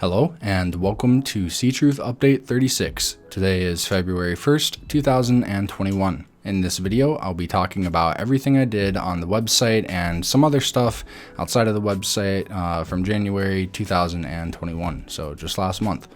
Hello, and welcome to Ctruth Update 36. Today is February 1st, 2021. In this video, I'll be talking about everything I did on the website and some other stuff outside of the website from January 2021, so just last month.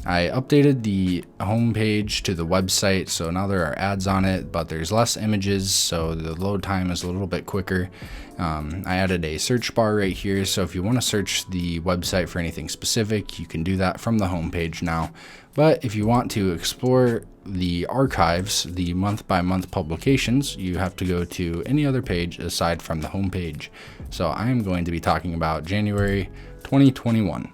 I updated the homepage to the website, so now there are ads on it, but there's less images, so the load time is a little bit quicker. I added a search bar right here, so if you want to search the website for anything specific, you can do that from the homepage now. But if you want to explore the archives, the month-by-month publications, you have to go to any other page aside from the homepage. So I am going to be talking about January 2021.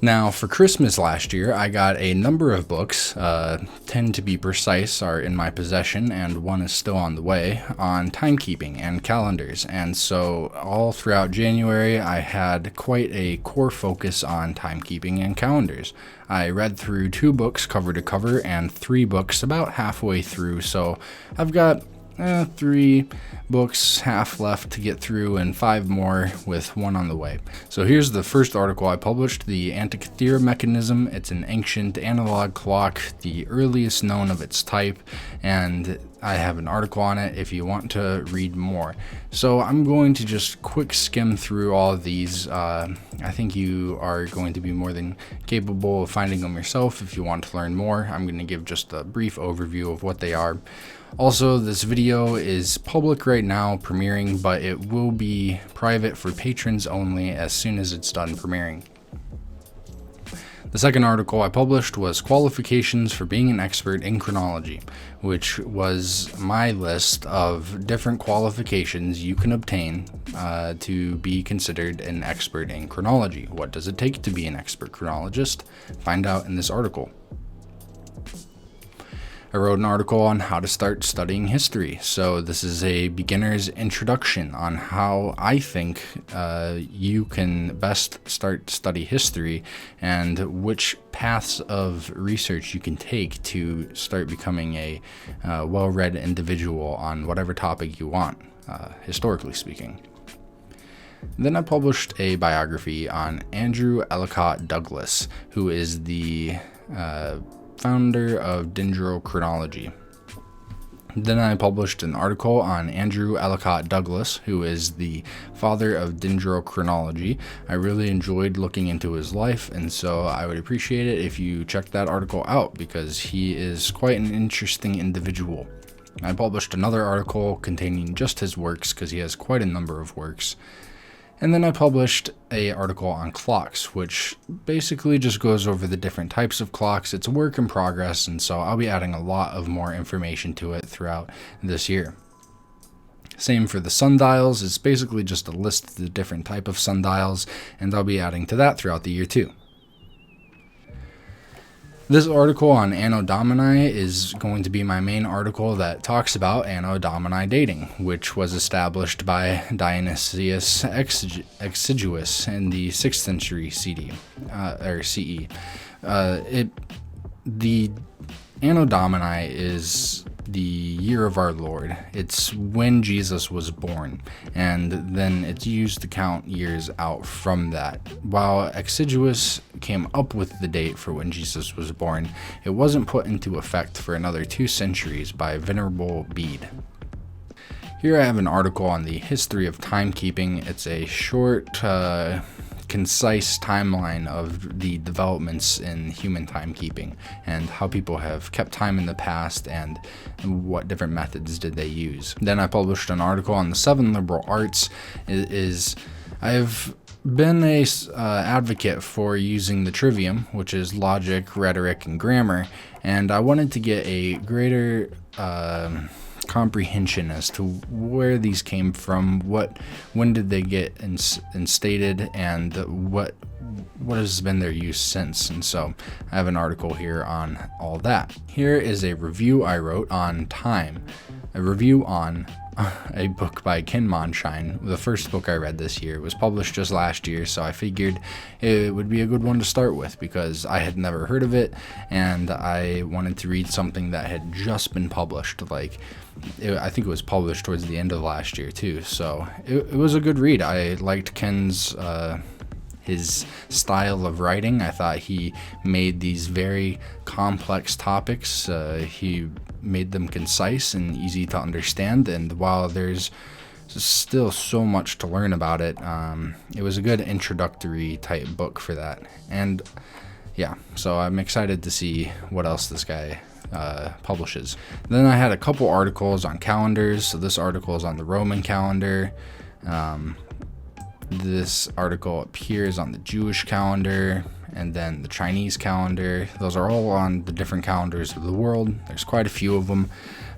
Now, for Christmas last year, I got a number of books, 10 to be precise are in my possession, and one is still on the way, on timekeeping and calendars. And so all throughout January, I had quite a core focus on timekeeping and calendars. I read through 2 books cover to cover and 3 books about halfway through, so I've got 3 books half left to get through and 5 more with 1 on the way. So here's the first article I published, the Antikythera mechanism. It's an ancient analog clock, the earliest known of its type, and I have an article on it if you want to read more. So I'm going to just quick skim through all of these. I think you are going to be more than capable of finding them yourself if you want to learn more. I'm going to give just a brief overview of what they are. Also, this video is public right now, premiering, but it will be private for patrons only as soon as it's done premiering. The second article I published was Qualifications for Being an Expert in Chronology, which was my list of different qualifications you can obtain to be considered an expert in chronology. What does it take to be an expert chronologist? Find out in this article. I wrote an article on how to start studying history. So this is a beginner's introduction on how I think you can best study history and which paths of research you can take to start becoming a well-read individual on whatever topic you want, historically speaking. Then I published a biography on Andrew Ellicott Douglas, who is the founder of dendrochronology. Then I published an article on Andrew Ellicott Douglas, who is the father of dendrochronology. I really enjoyed looking into his life, and so I would appreciate it if you checked that article out because he is quite an interesting individual. I published another article containing just his works because he has quite a number of works. And then I published an article on clocks, which basically just goes over the different types of clocks. It's a work in progress, and so I'll be adding a lot of more information to it throughout this year. Same for the sundials. It's basically just a list of the different type of sundials, and I'll be adding to that throughout the year too. This article on Anno Domini is going to be my main article that talks about Anno Domini dating, which was established by Dionysius Exiguus in the 6th century CE. The Anno Domini is the year of our Lord. It's when Jesus was born, and then it's used to count years out from that. While Exiguus came up with the date for when Jesus was born, it wasn't put into effect for another 2 centuries by Venerable Bede. Here I have an article on the history of timekeeping. It's a short, concise timeline of the developments in human timekeeping and how people have kept time in the past and what different methods did they use. Then I published an article on the 7 liberal arts. I've been a advocate for using the trivium, which is logic, rhetoric, and grammar, and I wanted to get a greater comprehension as to where these came from, when did they get instated, and what has been their use since. And so I have an article here on all that. Here is a review I wrote on time, a review on a book by Ken Monshine. The first book I read this year was published just last year, so I figured it would be a good one to start with because I had never heard of it and I wanted to read something that had just been published. I think it was published towards the end of last year too, so it was a good read. I liked Ken's his style of writing. I thought he made these very complex topics, he made them concise and easy to understand, and while there's still so much to learn about it, it was a good introductory type book for that. And yeah, so I'm excited to see what else this guy publishes. Then I had a couple articles on calendars. So this article is on the Roman calendar. This article appears on the Jewish calendar, and then the Chinese calendar. Those are all on the different calendars of the world. There's quite a few of them.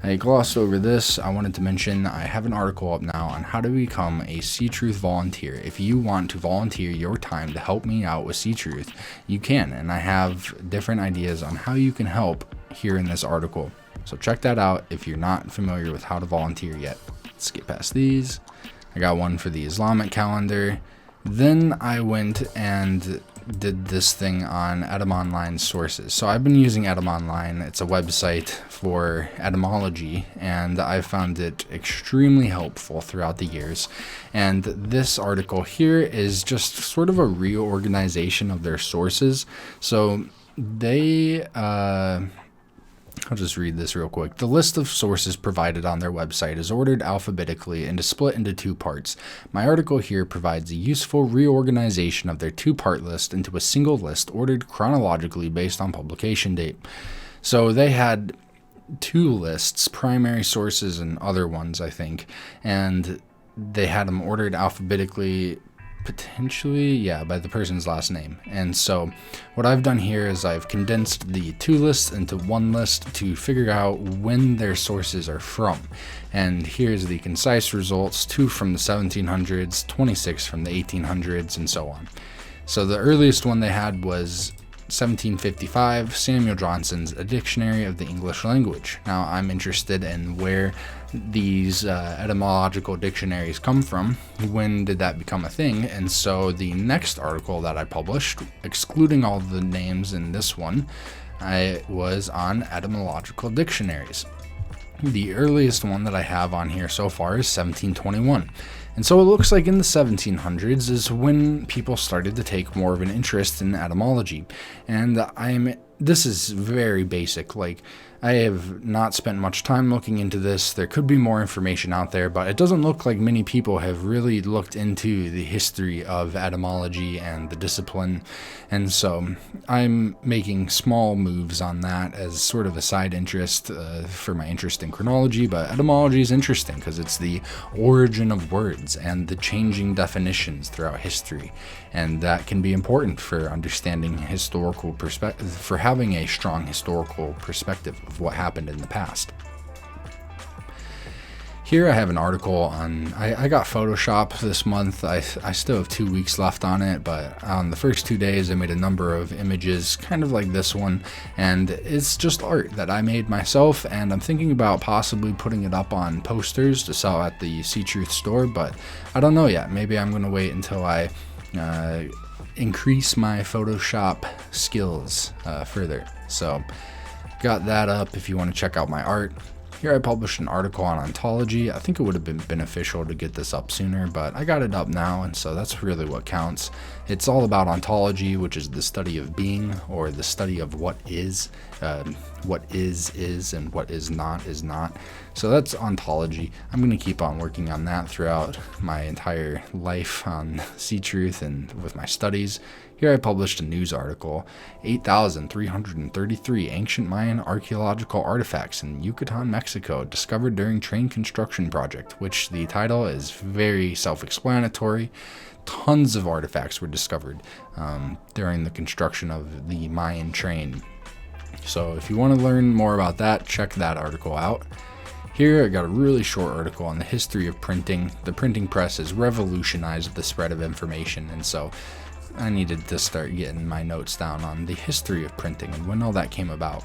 I glossed over this. I wanted to mention I have an article up now on how to become a Ctruth volunteer. If you want to volunteer your time to help me out with Ctruth, you can, and I have different ideas on how you can help here in this article. So check that out if you're not familiar with how to volunteer yet. Let's skip past these. I got one for the Islamic calendar. Then I went and did this thing on Etym sources. So I've been using Etym. It's a website for etymology, and I've found it extremely helpful throughout the years. And this article here is just sort of a reorganization of their sources. So they I'll just read this real quick. The list of sources provided on their website is ordered alphabetically and is split into two parts. My article here provides a useful reorganization of their two-part list into a single list ordered chronologically based on publication date. So they had two lists, primary sources and other ones, I think, and they had them ordered alphabetically, potentially, yeah, by the person's last name. And so what I've done here is I've condensed the two lists into one list to figure out when their sources are from. And here's the concise results: 2 from the 1700s, 26 from the 1800s, and so on. So the earliest one they had was 1755, Samuel Johnson's A Dictionary of the English Language. Now, I'm interested in where these etymological dictionaries come from. When did that become a thing? And so the next article that I published, excluding all the names in this one, I was on etymological dictionaries. The earliest one that I have on here so far is 1721. And so it looks like in the 1700s is when people started to take more of an interest in etymology. And this is very basic. Like, I have not spent much time looking into this. There could be more information out there, but it doesn't look like many people have really looked into the history of etymology and the discipline. And so I'm making small moves on that as sort of a side interest for my interest in chronology. But etymology is interesting because it's the origin of words and the changing definitions throughout history. And that can be important for understanding historical perspective, for having a strong historical perspective of what happened in the past. Here I have an article on, I got Photoshop this month. I still have 2 weeks left on it, but on the first 2 days I made a number of images kind of like this one, and it's just art that I made myself, and I'm thinking about possibly putting it up on posters to sell at the Ctruth store, but I don't know yet. Maybe I'm going to wait until I increase my Photoshop skills further. So got that up if you want to check out my art. Here I published an article on ontology. I think it would have been beneficial to get this up sooner, but I got it up now, and so that's really what counts. It's all about ontology, which is the study of being, or the study of what is, and what is not. So that's ontology. I'm going to keep on working on that throughout my entire life on Ctruth and with my studies. Here I published a news article, 8,333 ancient Mayan archaeological artifacts in Yucatan, Mexico, discovered during train construction project, which the title is very self-explanatory. Tons of artifacts were discovered during the construction of the Mayan train. So if you want to learn more about that, check that article out. Here I got a really short article on the history of printing. The printing press has revolutionized the spread of information, and so I needed to start getting my notes down on the history of printing and when all that came about.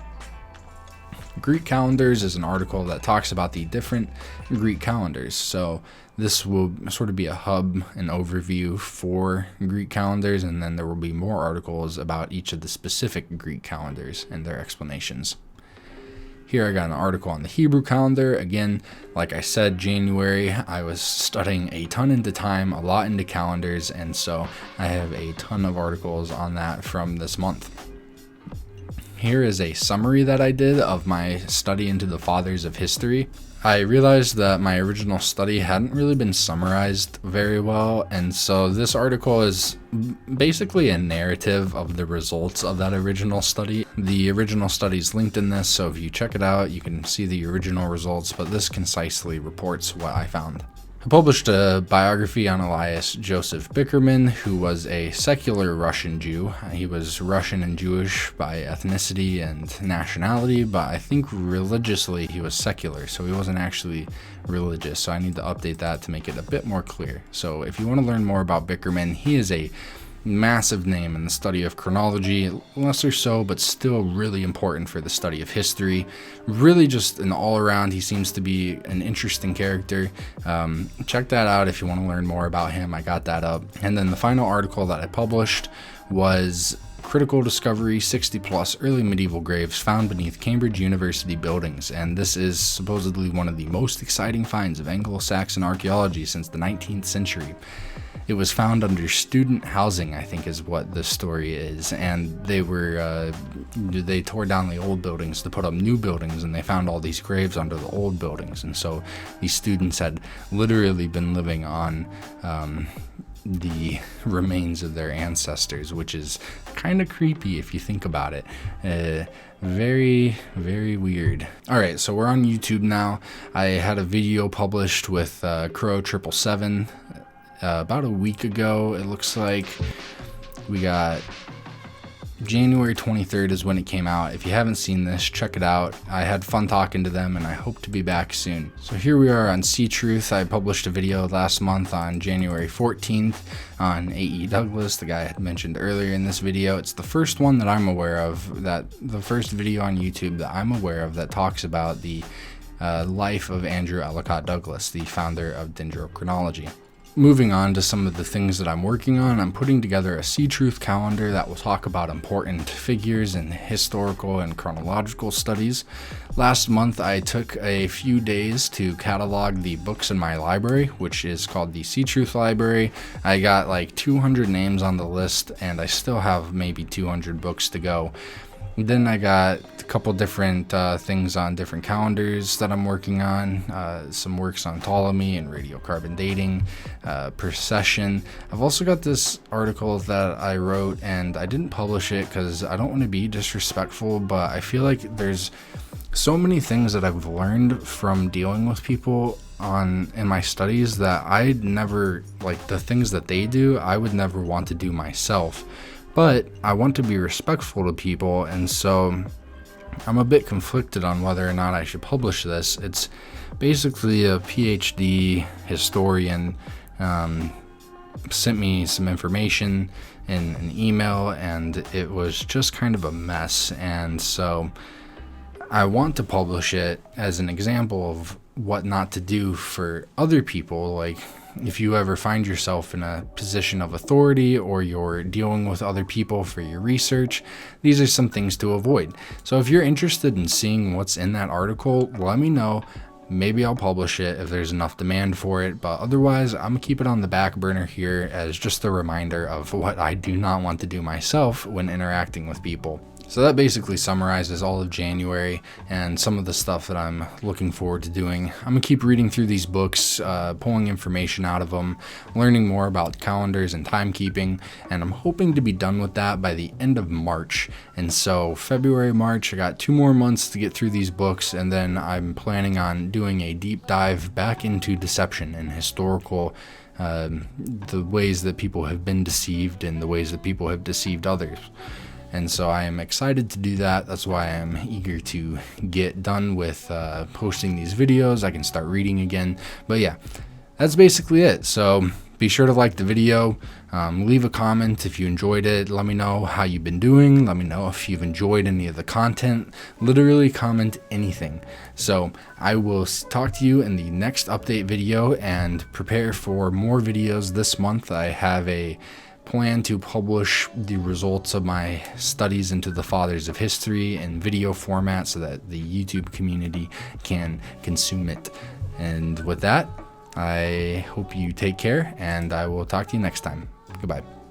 Greek calendars is an article that talks about the different Greek calendars. So this will sort of be a hub, an overview for Greek calendars, and then there will be more articles about each of the specific Greek calendars and their explanations. Here I got an article on the Hebrew calendar. Again, like I said, January, I was studying a ton into time, a lot into calendars, and so I have a ton of articles on that from this month. Here is a summary that I did of my study into the fathers of history. I realized that my original study hadn't really been summarized very well, and so this article is basically a narrative of the results of that original study. The original study is linked in this, so if you check it out, you can see the original results, but this concisely reports what I found. I published a biography on Elias Joseph Bickerman, who was a secular Russian Jew. He was Russian and Jewish by ethnicity and nationality, but I think religiously he was secular, so he wasn't actually religious. So I need to update that to make it a bit more clear. So if you want to learn more about Bickerman, he is a massive name in the study of chronology, lesser so, but still really important for the study of history. Really just an all-around, he seems to be an interesting character. Check that out if you want to learn more about him. I got that up. And then the final article that I published was Critical Discovery 60 plus early medieval graves found beneath Cambridge University buildings, and this is supposedly one of the most exciting finds of Anglo-Saxon archaeology since the 19th century. It was found under student housing, I think is what the story is, and they tore down the old buildings to put up new buildings, and they found all these graves under the old buildings, and so these students had literally been living on the remains of their ancestors, which is kind of creepy if you think about it. Very, very weird. All right, so we're on YouTube now. I had a video published with Crow 777 about a week ago. It looks like we got January 23rd is when it came out. If you haven't seen this, check it out. I had fun talking to them, and I hope to be back soon. So here we are on Ctruth. I published a video last month on January 14th on A.E. Douglas, the guy I had mentioned earlier in this video. It's the first one that I'm aware of, the first video on YouTube that I'm aware of that talks about the life of Andrew Ellicott Douglas, the founder of dendrochronology. Moving on to some of the things that I'm working on, I'm putting together a Ctruth calendar that will talk about important figures in historical and chronological studies. Last month, I took a few days to catalog the books in my library, which is called the Ctruth Library. I got like 200 names on the list, and I still have maybe 200 books to go. Then I got a couple different things on different calendars that I'm working on, some works on Ptolemy and radiocarbon dating, precession. I've also got this article that I wrote, and I didn't publish it because I don't want to be disrespectful, but I feel like there's so many things that I've learned from dealing with people in my studies that I'd never, like the things that they do, I would never want to do myself. But I want to be respectful to people, and so I'm a bit conflicted on whether or not I should publish this. It's basically a PhD historian sent me some information in an email, and it was just kind of a mess, and so I want to publish it as an example of what not to do for other people. Like, if you ever find yourself in a position of authority or you're dealing with other people for your research, these are some things to avoid. So if you're interested in seeing what's in that article, let me know. Maybe I'll publish it if there's enough demand for it, but otherwise I'm gonna keep it on the back burner here as just a reminder of what I do not want to do myself when interacting with people. So that basically summarizes all of January and some of the stuff that I'm looking forward to doing. I'm gonna keep reading through these books, pulling information out of them, learning more about calendars and timekeeping, and I'm hoping to be done with that by the end of March. And so February, March, I got 2 more months to get through these books, and then I'm planning on doing a deep dive back into deception and historical the ways that people have been deceived and the ways that people have deceived others. And so I am excited to do that. That's why I'm eager to get done with posting these videos. I can start reading again. But yeah, that's basically it. So be sure to like the video. Leave a comment if you enjoyed it. Let me know how you've been doing. Let me know if you've enjoyed any of the content. Literally comment anything. So I will talk to you in the next update video and prepare for more videos this month. I have a plan to publish the results of my studies into the fathers of history in video format so that the YouTube community can consume it. And with that, I hope you take care, and I will talk to you next time. Goodbye.